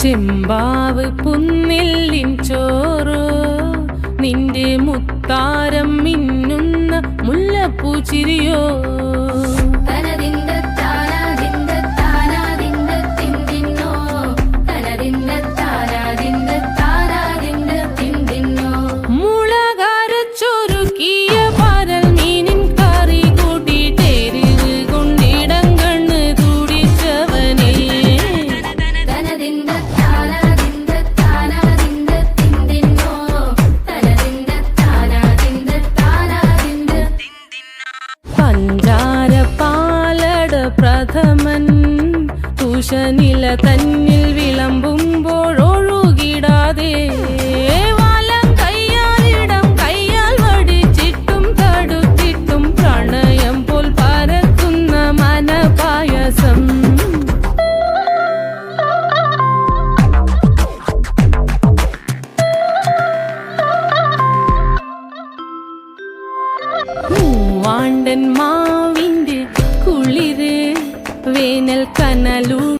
ചെമ്പാവ് പുന്നെല്ലിൻ ചോറോ നിന്റെ മുത്താരം മിന്നുന്ന മുല്ലപ്പൂച്ചിരിയോ പ്രഥമൻ തുഷനില തന്നിൽ വിളമ്പുമ്പോഴൊഴുകിടാതെ വലം കയ്യാലിടം കയ്യാൽ വടിച്ചിട്ടും തടുത്തിട്ടും പ്രണയം പോൽ പരക്കുന്ന മനപായസം മൂവാണ്ടൻ മാവിന്റെ കുളിര് വേനൽ കനലു